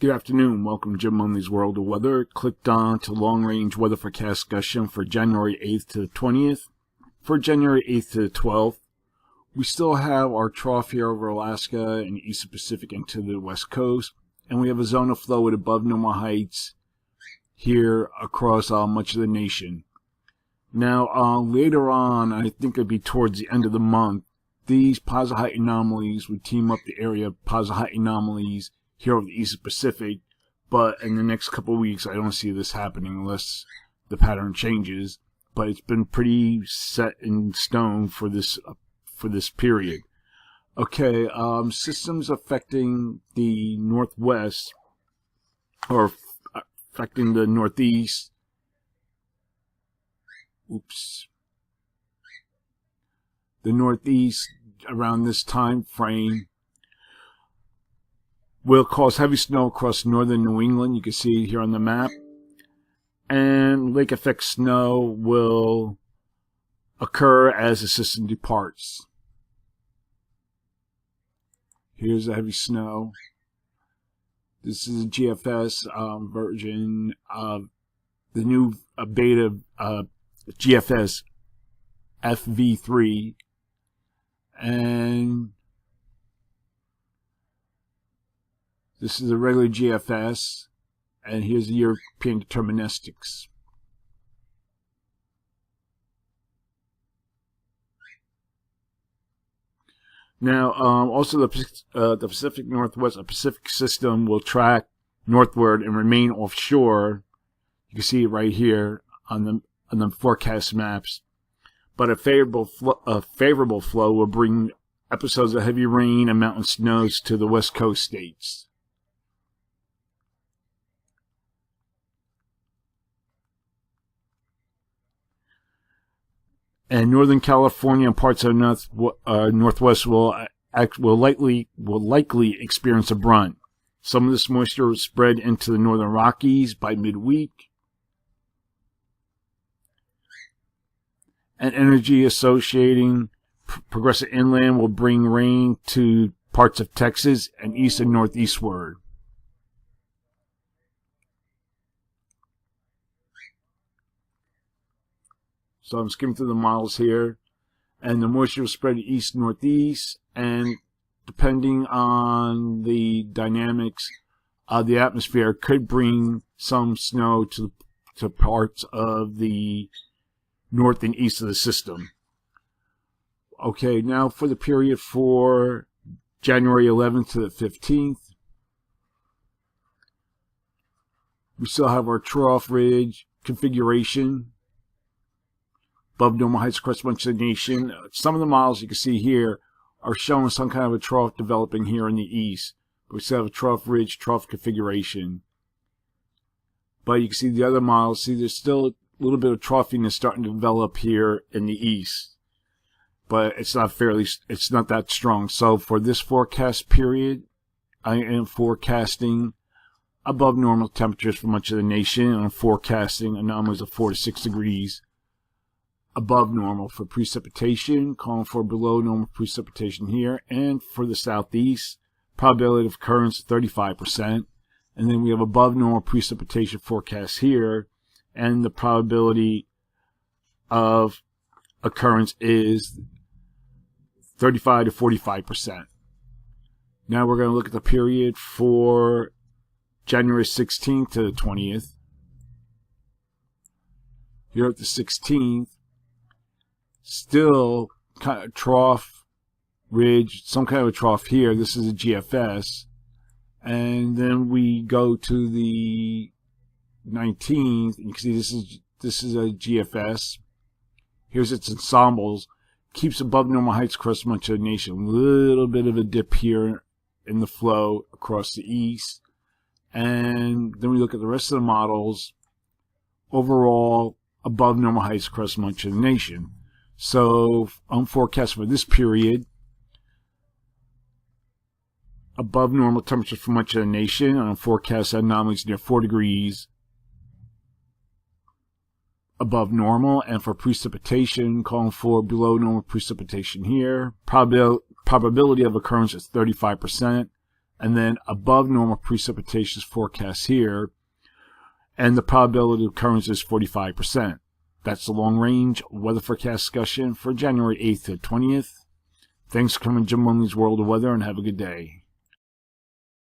Good afternoon. Welcome to Jim Munley's World of Weather. Clicked on to long-range weather forecast discussion for January 8th to the 20th. For January 8th to the 12th, we still have our trough here over Alaska and the Eastern Pacific into the West Coast. And we have a zone of flow at above normal heights here across much of the nation. Now, later on, I think it'd be towards the end of the month, these positive height anomalies would team up the area of positive height anomalies here over the Eastern Pacific, but in the next couple of weeks I don't see this happening unless the pattern changes. But it's been pretty set in stone for this period. Okay, systems affecting the northwest or affecting the northeast. The northeast around this time frame will cause heavy snow across northern New England. You can see it here on the map. And lake effect snow will occur as the system departs. Here's the heavy snow. This is a GFS version of the new beta GFS FV3. And this is a regular GFS, and here's the European deterministics. Now, also the Pacific Northwest, a Pacific system will track northward and remain offshore. You can see it right here on the forecast maps. But a favorable flow will bring episodes of heavy rain and mountain snows to the West Coast states. And Northern California and parts of Northwest will likely experience a brunt. Some of this moisture will spread into the Northern Rockies by midweek. And energy associating progressive inland will bring rain to parts of Texas and east and northeastward. So I'm skimming through the models here, and the moisture will spread east northeast, and depending on the dynamics of the atmosphere, could bring some snow to parts of the north and east of the system. Okay, now for the period for January 11th to the 15th, we still have our trough ridge configuration above normal heights across much of the nation. Some of the models you can see here are showing some kind of a trough developing here in the east. But we still have a trough ridge, trough configuration. But you can see the other models, see there's still a little bit of troughiness starting to develop here in the east. But it's not that strong. So for this forecast period, I am forecasting above normal temperatures for much of the nation, and I'm forecasting anomalies of 4 to 6 degrees above normal for precipitation, calling for below normal precipitation here. And for the southeast, probability of occurrence 35%. And then we have above normal precipitation forecast here, and the probability of occurrence is 35 to 45%. Now we're going to look at the period for January 16th to the 20th. Here at the 16th, still kind of trough ridge, some kind of a trough here. This is a GFS. And then we go to the 19th. You can see this is a GFS. Here's its ensembles. Keeps above normal heights across much of the nation. A little bit of a dip here in the flow across the east. And then we look at the rest of the models. Overall, above normal heights across much of the nation. So I'm forecasting for this period above normal temperatures for much of the nation. And I'm forecasting anomalies near 4 degrees above normal. And for precipitation, calling for below normal precipitation here. Probability of occurrence is 35%. and then above normal precipitation forecast here, and the probability of occurrence is 45%. That's the long-range weather forecast discussion for January 8th to 20th. Thanks for coming to Jim Lumley's World of Weather, and have a good day.